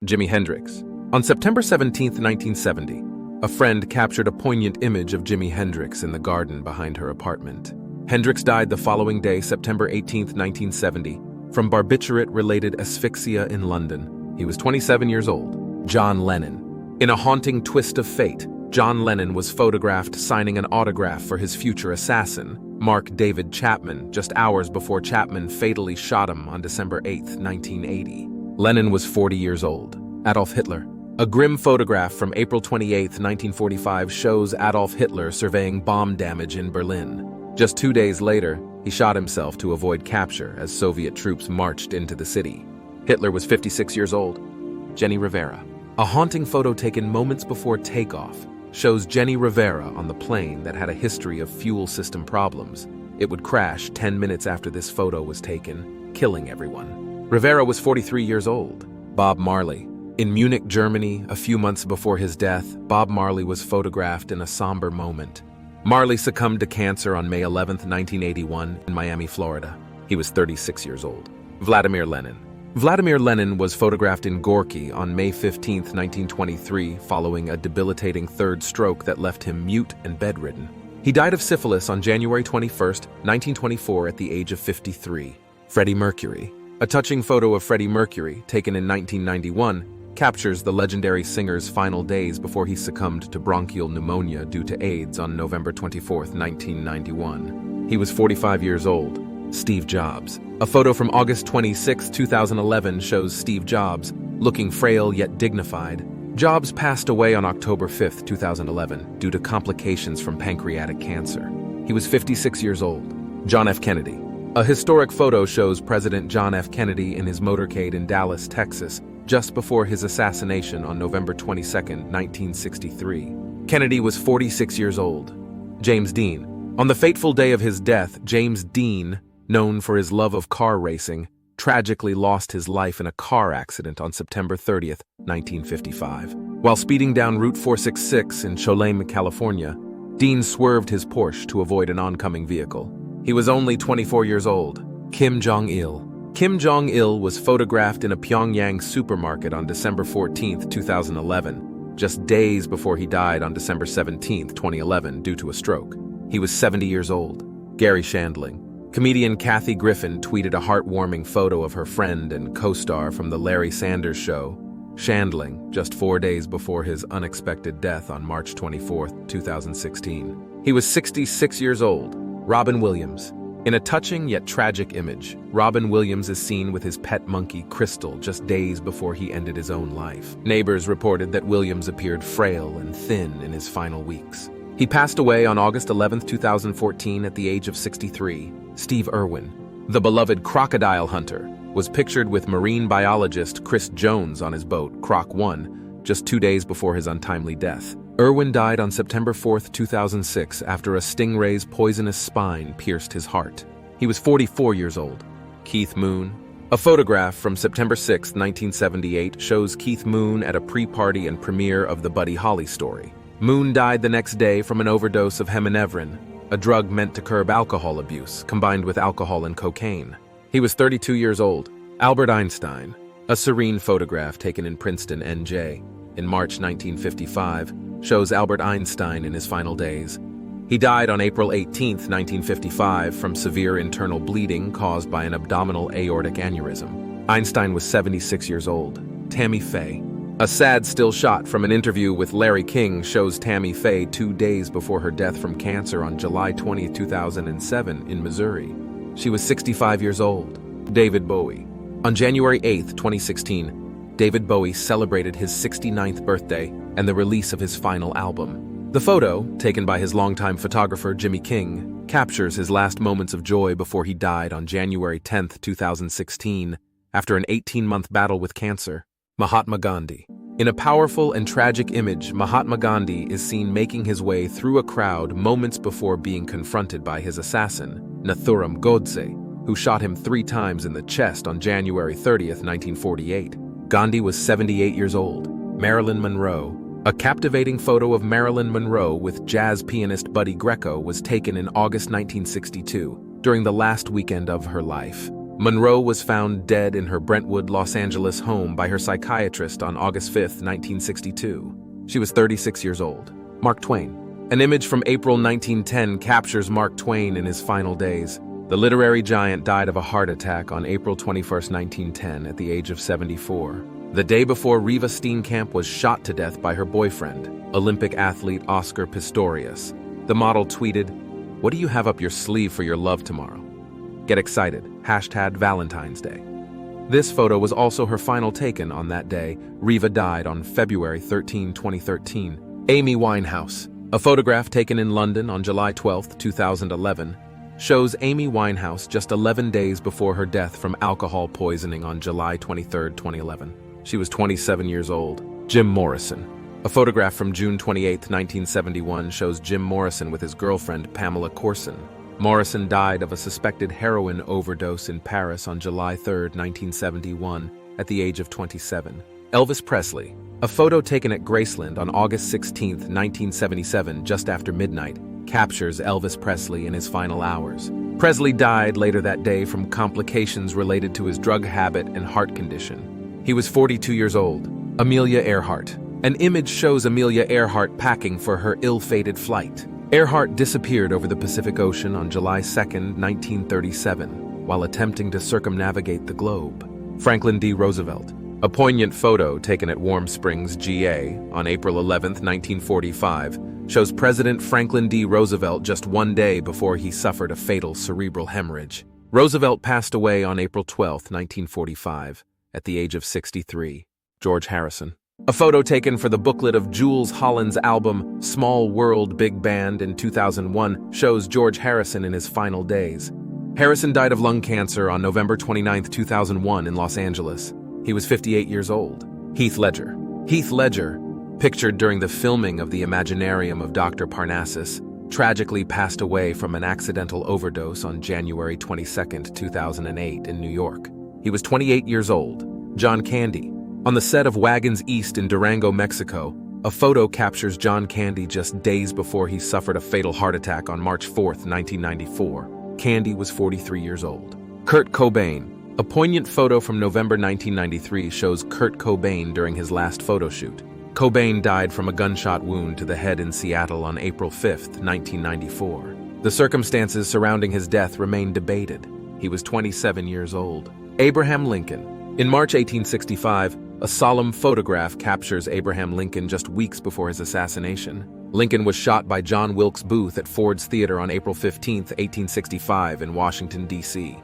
Jimi Hendrix. On September 17, 1970, a friend captured a poignant image of Jimi Hendrix in the garden behind her apartment. Hendrix died the following day, September 18, 1970, from barbiturate-related asphyxia in London. He was 27 years old. John Lennon. In a haunting twist of fate, John Lennon was photographed signing an autograph for his future assassin, Mark David Chapman, just hours before Chapman fatally shot him on December 8, 1980. Lennon was 40 years old. Adolf Hitler. A grim photograph from April 28, 1945 shows Adolf Hitler surveying bomb damage in Berlin. Just 2 days later, he shot himself to avoid capture as Soviet troops marched into the city. Hitler was 56 years old. Jenny Rivera. A haunting photo taken moments before takeoff shows Jenny Rivera on the plane that had a history of fuel system problems. It would crash 10 minutes after this photo was taken, killing everyone. Rivera was 43 years old. Bob Marley. In Munich, Germany, a few months before his death, Bob Marley was photographed in a somber moment. Marley succumbed to cancer on May 11, 1981, in Miami, Florida. He was 36 years old. Vladimir Lenin. Vladimir Lenin was photographed in Gorky on May 15, 1923, following a debilitating third stroke that left him mute and bedridden. He died of syphilis on January 21, 1924, at the age of 53. Freddie Mercury. A touching photo of Freddie Mercury, taken in 1991, captures the legendary singer's final days before he succumbed to bronchial pneumonia due to AIDS on November 24, 1991. He was 45 years old. Steve Jobs. A photo from August 26, 2011 shows Steve Jobs, looking frail yet dignified. Jobs passed away on October 5, 2011, due to complications from pancreatic cancer. He was 56 years old. John F. Kennedy. A historic photo shows President John F. Kennedy in his motorcade in Dallas, Texas, just before his assassination on November 22, 1963. Kennedy was 46 years old. James Dean. On the fateful day of his death, James Dean, known for his love of car racing, tragically lost his life in a car accident on September 30, 1955. While speeding down Route 466 in Cholame, California, Dean swerved his Porsche to avoid an oncoming vehicle. He was only 24 years old. Kim Jong Il. Kim Jong Il was photographed in a Pyongyang supermarket on December 14, 2011, just days before he died on December 17, 2011, due to a stroke. He was 70 years old. Garry Shandling. Comedian Kathy Griffin tweeted a heartwarming photo of her friend and co-star from The Larry Sanders Show, Shandling, just 4 days before his unexpected death on March 24, 2016. He was 66 years old. Robin Williams. In a touching yet tragic image, Robin Williams is seen with his pet monkey, Crystal, just days before he ended his own life. Neighbors reported that Williams appeared frail and thin in his final weeks. He passed away on August 11, 2014, at the age of 63. Steve Irwin. The beloved crocodile hunter was pictured with marine biologist Chris Jones on his boat, Croc 1, just 2 days before his untimely death. Irwin died on September 4, 2006, after a stingray's poisonous spine pierced his heart. He was 44 years old. Keith Moon. A photograph from September 6, 1978 shows Keith Moon at a pre-party and premiere of the Buddy Holly story. Moon died the next day from an overdose of heminevrin, a drug meant to curb alcohol abuse, combined with alcohol and cocaine. He was 32 years old. Albert Einstein. A serene photograph taken in Princeton, NJ, in March 1955, shows Albert Einstein in his final days. He died on April 18, 1955, from severe internal bleeding caused by an abdominal aortic aneurysm. Einstein was 76 years old. Tammy Faye. A sad still shot from an interview with Larry King shows Tammy Faye 2 days before her death from cancer on July 20, 2007, in Missouri. She was 65 years old. David Bowie. On January 8, 2016, David Bowie celebrated his 69th birthday and the release of his final album. The photo, taken by his longtime photographer Jimmy King, captures his last moments of joy before he died on January 10, 2016, after an 18-month battle with cancer. Mahatma Gandhi. In a powerful and tragic image, Mahatma Gandhi is seen making his way through a crowd moments before being confronted by his assassin, Nathuram Godse, who shot him 3 times in the chest on January 30, 1948. Gandhi was 78 years old. Marilyn Monroe. A captivating photo of Marilyn Monroe with jazz pianist Buddy Greco was taken in August 1962, during the last weekend of her life. Monroe was found dead in her Brentwood, Los Angeles home by her psychiatrist on August 5, 1962. She was 36 years old. Mark Twain. An image from April 1910 captures Mark Twain in his final days. The literary giant died of a heart attack on April 21, 1910, at the age of 74. The day before Riva Steenkamp was shot to death by her boyfriend, Olympic athlete Oscar Pistorius. The model tweeted, "What do you have up your sleeve for your love tomorrow? Get excited, #Valentine's Day." This photo was also her final taken on that day. Riva died on February 13, 2013. Amy Winehouse. A photograph taken in London on July 12, 2011, shows Amy Winehouse just 11 days before her death from alcohol poisoning on July 23, 2011. She was 27 years old. Jim Morrison. A photograph from June 28, 1971 shows Jim Morrison with his girlfriend Pamela Courson. Morrison died of a suspected heroin overdose in Paris on July 3, 1971, at the age of 27. Elvis Presley. A photo taken at Graceland on August 16, 1977, just after midnight, captures Elvis Presley in his final hours. Presley died later that day from complications related to his drug habit and heart condition. He was 42 years old. Amelia Earhart. An image shows Amelia Earhart packing for her ill-fated flight. Earhart disappeared over the Pacific Ocean on July 2, 1937, while attempting to circumnavigate the globe. Franklin D. Roosevelt. A poignant photo taken at Warm Springs, GA, on April 11, 1945, shows President Franklin D. Roosevelt just one day before he suffered a fatal cerebral hemorrhage. Roosevelt passed away on April 12, 1945, at the age of 63. George Harrison. A photo taken for the booklet of Jools Holland's album Small World Big Band in 2001 shows George Harrison in his final days. Harrison died of lung cancer on November 29, 2001 in Los Angeles. He was 58 years old. Heath Ledger. Heath Ledger, pictured during the filming of the Imaginarium of Dr. Parnassus, tragically passed away from an accidental overdose on January 22, 2008 in New York. He was 28 years old. John Candy. On the set of Wagons East in Durango, Mexico, a photo captures John Candy just days before he suffered a fatal heart attack on March 4, 1994. Candy was 43 years old. Kurt Cobain. A poignant photo from November 1993 shows Kurt Cobain during his last photo shoot. Cobain died from a gunshot wound to the head in Seattle on April 5, 1994. The circumstances surrounding his death remain debated. He was 27 years old. Abraham Lincoln. In March 1865, a solemn photograph captures Abraham Lincoln just weeks before his assassination. Lincoln was shot by John Wilkes Booth at Ford's Theater on April 15, 1865 in Washington, D.C.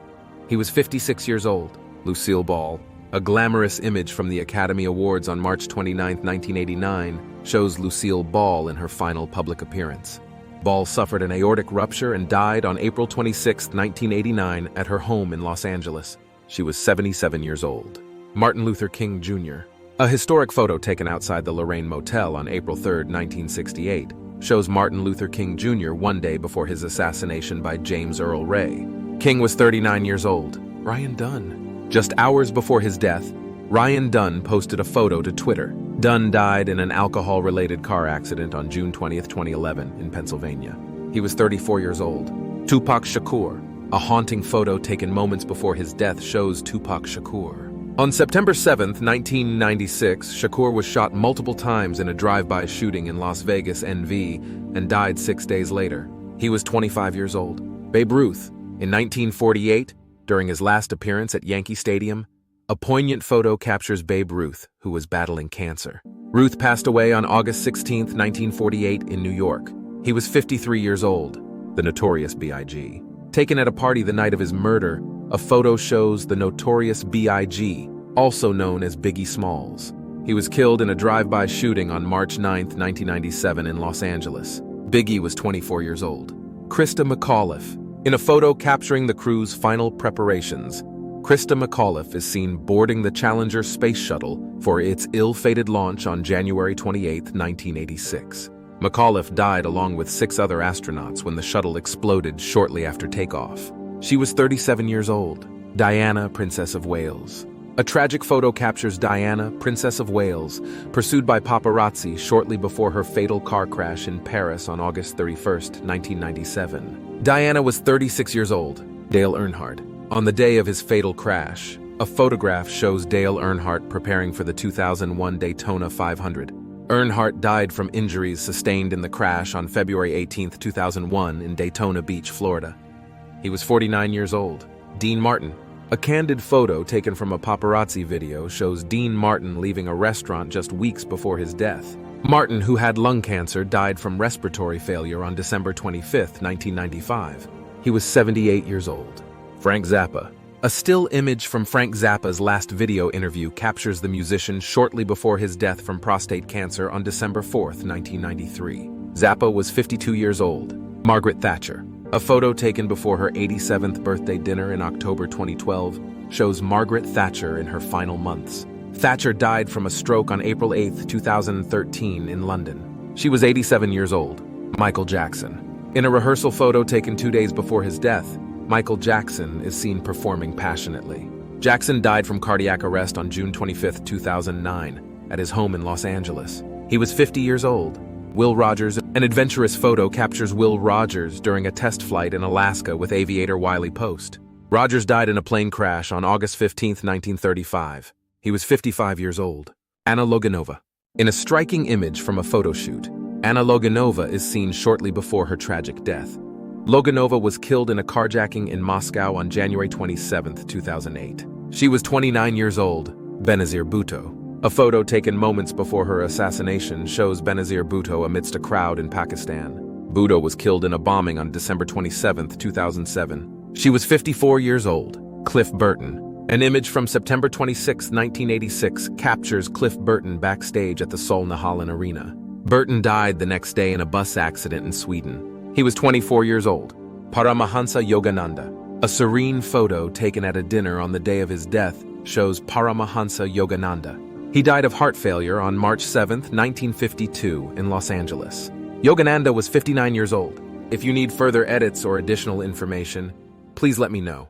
He was 56 years old. Lucille Ball. A glamorous image from the Academy Awards on March 29, 1989, shows Lucille Ball in her final public appearance. Ball suffered an aortic rupture and died on April 26, 1989 at her home in Los Angeles. She was 77 years old. Martin Luther King Jr. A historic photo taken outside the Lorraine Motel on April 3, 1968, shows Martin Luther King Jr. one day before his assassination by James Earl Ray. King was 39 years old. Ryan Dunn. Just hours before his death, Ryan Dunn posted a photo to Twitter. Dunn died in an alcohol-related car accident on June 20, 2011 in Pennsylvania. He was 34 years old. Tupac Shakur. A haunting photo taken moments before his death shows Tupac Shakur. On September 7, 1996, Shakur was shot multiple times in a drive-by shooting in Las Vegas, NV, and died 6 days later. He was 25 years old. Babe Ruth. In 1948, during his last appearance at Yankee Stadium, a poignant photo captures Babe Ruth, who was battling cancer. Ruth passed away on August 16, 1948 in New York. He was 53 years old. The Notorious B.I.G. Taken at a party the night of his murder, a photo shows the Notorious B.I.G., also known as Biggie Smalls. He was killed in a drive-by shooting on March 9, 1997 in Los Angeles. Biggie was 24 years old. Christa McAuliffe. In a photo capturing the crew's final preparations, Christa McAuliffe is seen boarding the Challenger space shuttle for its ill-fated launch on January 28, 1986. McAuliffe died along with 6 other astronauts when the shuttle exploded shortly after takeoff. She was 37 years old. Diana, Princess of Wales. A tragic photo captures Diana, Princess of Wales, pursued by paparazzi shortly before her fatal car crash in Paris on August 31, 1997. Diana was 36 years old. Dale Earnhardt. On the day of his fatal crash, a photograph shows Dale Earnhardt preparing for the 2001 Daytona 500. Earnhardt died from injuries sustained in the crash on February 18, 2001 in Daytona Beach, Florida. He was 49 years old. Dean Martin. A candid photo taken from a paparazzi video shows Dean Martin leaving a restaurant just weeks before his death. Martin, who had lung cancer, died from respiratory failure on December 25, 1995. He was 78 years old. Frank Zappa. A still image from Frank Zappa's last video interview captures the musician shortly before his death from prostate cancer on December 4, 1993. Zappa was 52 years old. Margaret Thatcher. A photo taken before her 87th birthday dinner in October 2012 shows Margaret Thatcher in her final months. Thatcher died from a stroke on April 8, 2013 in London. She was 87 years old. Michael Jackson. In a rehearsal photo taken 2 days before his death, Michael Jackson is seen performing passionately. Jackson died from cardiac arrest on June 25, 2009, at his home in Los Angeles. He was 50 years old. Will Rogers. An adventurous photo captures Will Rogers during a test flight in Alaska with aviator Wiley Post. Rogers died in a plane crash on August 15, 1935. He was 55 years old. Anna Loganova. In a striking image from a photo shoot, Anna Loganova is seen shortly before her tragic death. Loganova was killed in a carjacking in Moscow on January 27, 2008. She was 29 years old. Benazir Bhutto. A photo taken moments before her assassination shows Benazir Bhutto amidst a crowd in Pakistan. Bhutto was killed in a bombing on December 27, 2007. She was 54 years old. Cliff Burton. An image from September 26, 1986 captures Cliff Burton backstage at the Solnahallen Arena. Burton died the next day in a bus accident in Sweden. He was 24 years old. Paramahansa Yogananda. A serene photo taken at a dinner on the day of his death shows Paramahansa Yogananda. He died of heart failure on March 7, 1952 in Los Angeles. Yogananda was 59 years old. If you need further edits or additional information, please let me know.